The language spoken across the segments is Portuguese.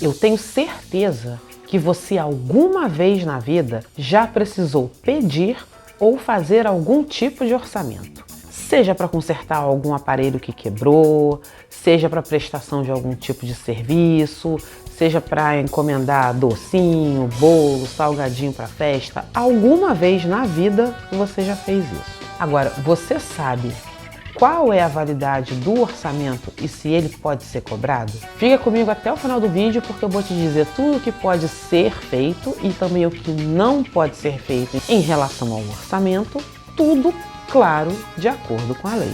Eu tenho certeza que você alguma vez na vida já precisou pedir ou fazer algum tipo de orçamento. Seja para consertar algum aparelho que quebrou, seja para prestação de algum tipo de serviço, seja para encomendar docinho, bolo, salgadinho para festa. Alguma vez na vida você já fez isso. Agora, você sabe qual é a validade do orçamento e se ele pode ser cobrado? Fica comigo até o final do vídeo porque eu vou te dizer tudo o que pode ser feito e também o que não pode ser feito em relação ao orçamento, tudo, claro, de acordo com a lei.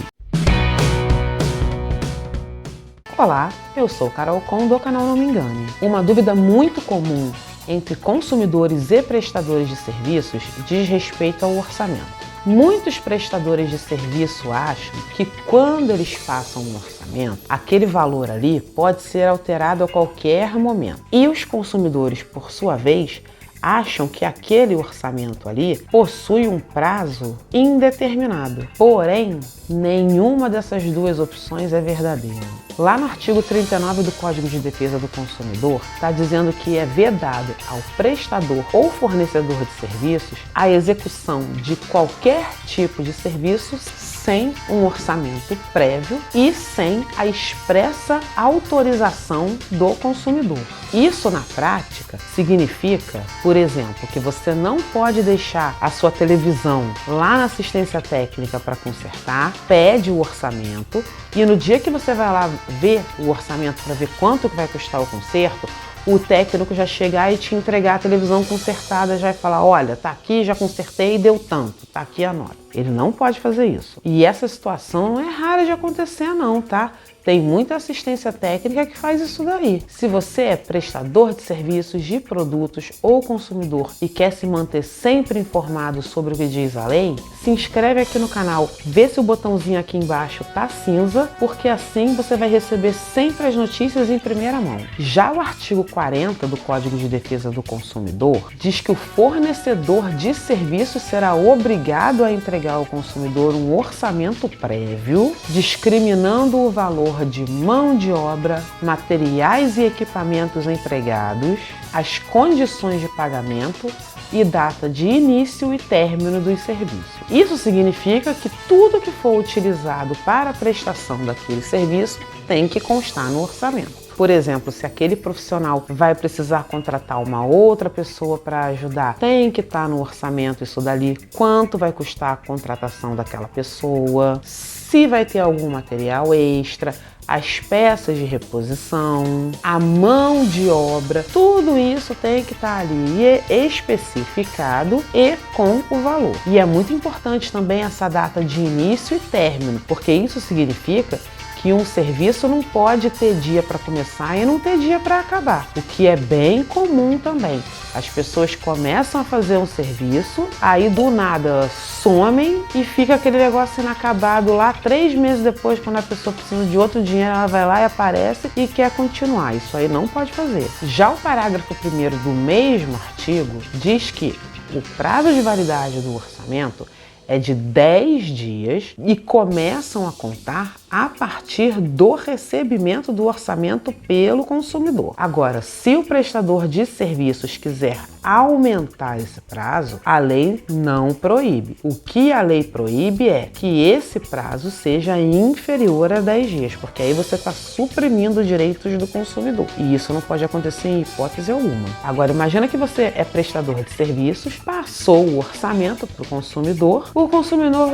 Olá, eu sou Carol Con do canal Não Me Engane. Uma dúvida muito comum entre consumidores e prestadores de serviços diz respeito ao orçamento. Muitos prestadores de serviço acham que quando eles passam um orçamento, aquele valor ali pode ser alterado a qualquer momento. E os consumidores, por sua vez, acham que aquele orçamento ali possui um prazo indeterminado. Porém, nenhuma dessas duas opções é verdadeira. Lá no artigo 39 do Código de Defesa do Consumidor, está dizendo que é vedado ao prestador ou fornecedor de serviços a execução de qualquer tipo de serviços sem um orçamento prévio e sem a expressa autorização do consumidor. Isso, na prática, significa, por exemplo, que você não pode deixar a sua televisão lá na assistência técnica para consertar, pede o orçamento e no dia que você vai lá ver o orçamento para ver quanto que vai custar o conserto, o técnico já chegar e te entregar a televisão consertada, já vai falar, olha, tá aqui, já consertei e deu tanto, tá aqui a nota. Ele não pode fazer isso. E essa situação não é rara de acontecer não, tá? Tem muita assistência técnica que faz isso daí. Se você é prestador de serviços, de produtos ou consumidor e quer se manter sempre informado sobre o que diz a lei, se inscreve aqui no canal, vê se o botãozinho aqui embaixo tá cinza, porque assim você vai receber sempre as notícias em primeira mão. Já o artigo 40 do Código de Defesa do Consumidor diz que o fornecedor de serviços será obrigado a entregar ao consumidor um orçamento prévio, discriminando o valor de mão de obra, materiais e equipamentos empregados, as condições de pagamento e data de início e término dos serviços. Isso significa que tudo que for utilizado para a prestação daquele serviço tem que constar no orçamento. Por exemplo, se aquele profissional vai precisar contratar uma outra pessoa para ajudar, tem que estar no orçamento isso dali, quanto vai custar a contratação daquela pessoa, se vai ter algum material extra, as peças de reposição, a mão de obra, tudo isso tem que estar ali especificado e com o valor. E é muito importante também essa data de início e término, porque isso significa que um serviço não pode ter dia para começar e não ter dia para acabar, o que é bem comum também. As pessoas começam a fazer um serviço, aí do nada somem e fica aquele negócio inacabado lá 3 meses depois, quando a pessoa precisa de outro dinheiro, ela vai lá e aparece e quer continuar. Isso aí não pode fazer. Já o parágrafo 1º do mesmo artigo diz que o prazo de validade do orçamento é de 10 dias e começam a contar a partir do recebimento do orçamento pelo consumidor. Agora, se o prestador de serviços quiser aumentar esse prazo, a lei não proíbe. O que a lei proíbe é que esse prazo seja inferior a 10 dias, porque aí você está suprimindo direitos do consumidor. E isso não pode acontecer em hipótese alguma. Agora, imagina que você é prestador de serviços, passou o orçamento para o consumidor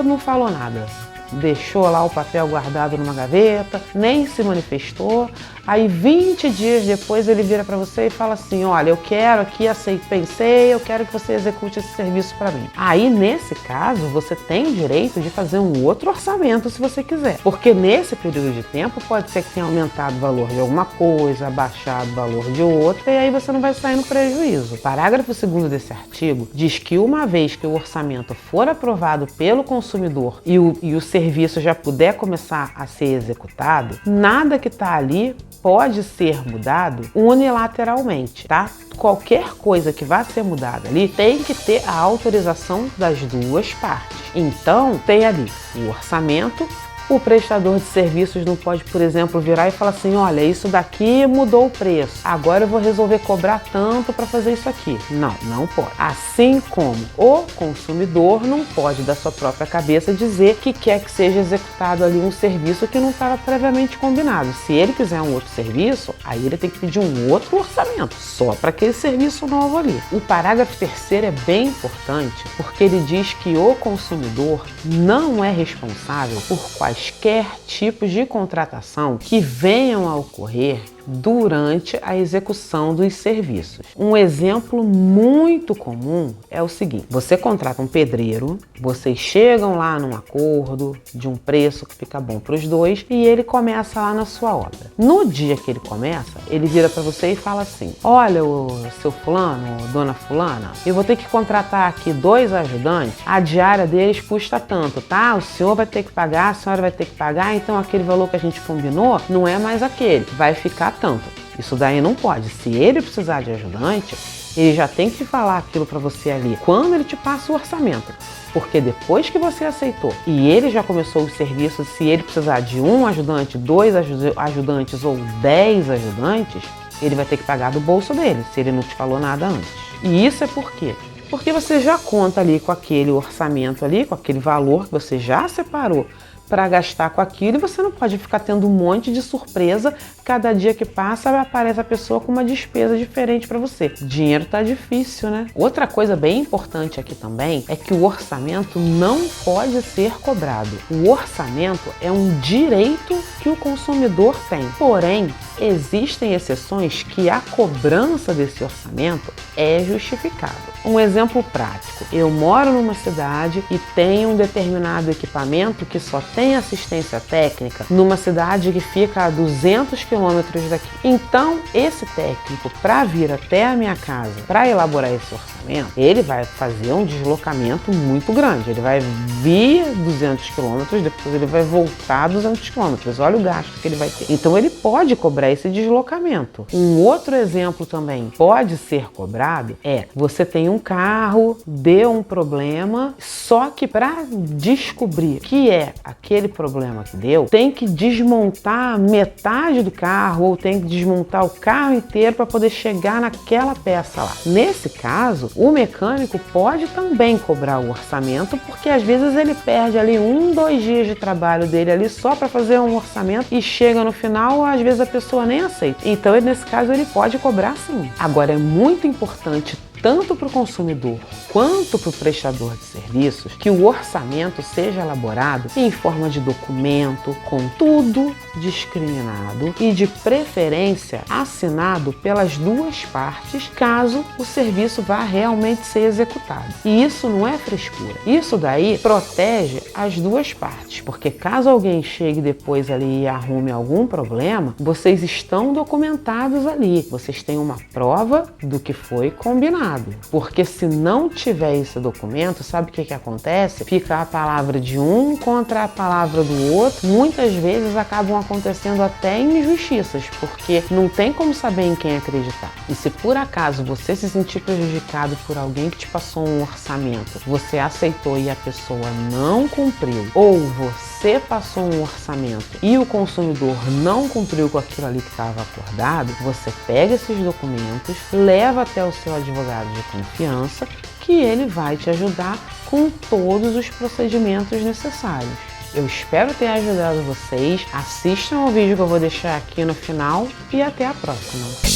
não falou nada. Deixou lá o papel guardado numa gaveta, nem se manifestou. Aí 20 dias depois ele vira para você e fala assim, olha, eu quero aqui, pensei, eu quero que você execute esse serviço para mim. Aí nesse caso você tem o direito de fazer um outro orçamento se você quiser, porque nesse período de tempo pode ser que tenha aumentado o valor de alguma coisa, abaixado o valor de outra e aí você não vai sair no prejuízo. O parágrafo 2º desse artigo diz que uma vez que o orçamento for aprovado pelo consumidor e o serviço já puder começar a ser executado, nada que está ali pode ser mudado unilateralmente, tá? Qualquer coisa que vá ser mudada ali tem que ter a autorização das duas partes. Então, tem ali o orçamento O prestador de serviços não pode, por exemplo, virar e falar assim, olha, isso daqui mudou o preço, agora eu vou resolver cobrar tanto para fazer isso aqui. Não, não pode. Assim como o consumidor não pode da sua própria cabeça dizer que quer que seja executado ali um serviço que não estava previamente combinado. Se ele quiser um outro serviço, aí ele tem que pedir um outro orçamento, só para aquele serviço novo ali. O parágrafo 3º é bem importante, porque ele diz que o consumidor não é responsável por quaisquer tipos de contratação que venham a ocorrer durante a execução dos serviços. Um exemplo muito comum é o seguinte: você contrata um pedreiro, vocês chegam lá num acordo de um preço que fica bom para os dois e ele começa lá na sua obra. No dia que ele começa, ele vira para você e fala assim: olha, o seu fulano, dona fulana, eu vou ter que contratar aqui 2 ajudantes, a diária deles custa tanto, tá? O senhor vai ter que pagar, a senhora vai ter que pagar, então aquele valor que a gente combinou não é mais aquele, vai ficar tanto. Isso daí não pode. Se ele precisar de ajudante, ele já tem que falar aquilo para você ali quando ele te passa o orçamento. Porque depois que você aceitou e ele já começou os serviços, se ele precisar de 1 ajudante, 2 ajudantes ou 10 ajudantes, ele vai ter que pagar do bolso dele, se ele não te falou nada antes. E isso é por quê? Porque você já conta ali com aquele orçamento ali, com aquele valor que você já separou para gastar com aquilo, e você não pode ficar tendo um monte de surpresa. Cada dia que passa aparece a pessoa com uma despesa diferente para você. Dinheiro tá difícil, né? Outra coisa bem importante aqui também é que o orçamento não pode ser cobrado. O orçamento é um direito que o consumidor tem. Porém, existem exceções que a cobrança desse orçamento é justificável. Um exemplo prático: eu moro numa cidade e tenho um determinado equipamento que só tem assistência técnica numa cidade que fica a 200 quilômetros daqui. Então, esse técnico, para vir até a minha casa para elaborar esse orçamento, ele vai fazer um deslocamento muito grande. Ele vai vir 200 quilômetros, depois ele vai voltar 200 quilômetros. Olha o gasto que ele vai ter. Então, ele pode cobrar esse deslocamento. Um outro exemplo também pode ser cobrado é: você tem um carro, deu um problema, só que para descobrir que é aquele problema que deu, tem que desmontar metade do carro ou tem que desmontar o carro inteiro para poder chegar naquela peça lá. Nesse caso, o mecânico pode também cobrar o orçamento, porque às vezes ele perde ali 1, 2 dias de trabalho dele ali só para fazer um orçamento e chega no final, às vezes a pessoa nem aceita. Então, nesse caso, ele pode cobrar sim. Agora, é muito importante, tanto para o consumidor quanto para o prestador de serviços, que o orçamento seja elaborado em forma de documento, com tudo discriminado e, de preferência, assinado pelas 2 partes, caso o serviço vá realmente ser executado. E isso não é frescura. Isso daí protege as 2 partes, porque caso alguém chegue depois ali e arrume algum problema, vocês estão documentados ali, vocês têm uma prova do que foi combinado. Porque se não tiver esse documento, sabe o que acontece? Fica a palavra de um contra a palavra do outro. Muitas vezes acabam acontecendo até injustiças, porque não tem como saber em quem acreditar. E se por acaso você se sentir prejudicado por alguém que te passou um orçamento, você aceitou e a pessoa não cumpriu, ou você passou um orçamento e o consumidor não cumpriu com aquilo ali que estava acordado, você pega esses documentos, leva até o seu advogado de confiança, que ele vai te ajudar com todos os procedimentos necessários. Eu espero ter ajudado vocês. Assistam ao vídeo que eu vou deixar aqui no final e até a próxima.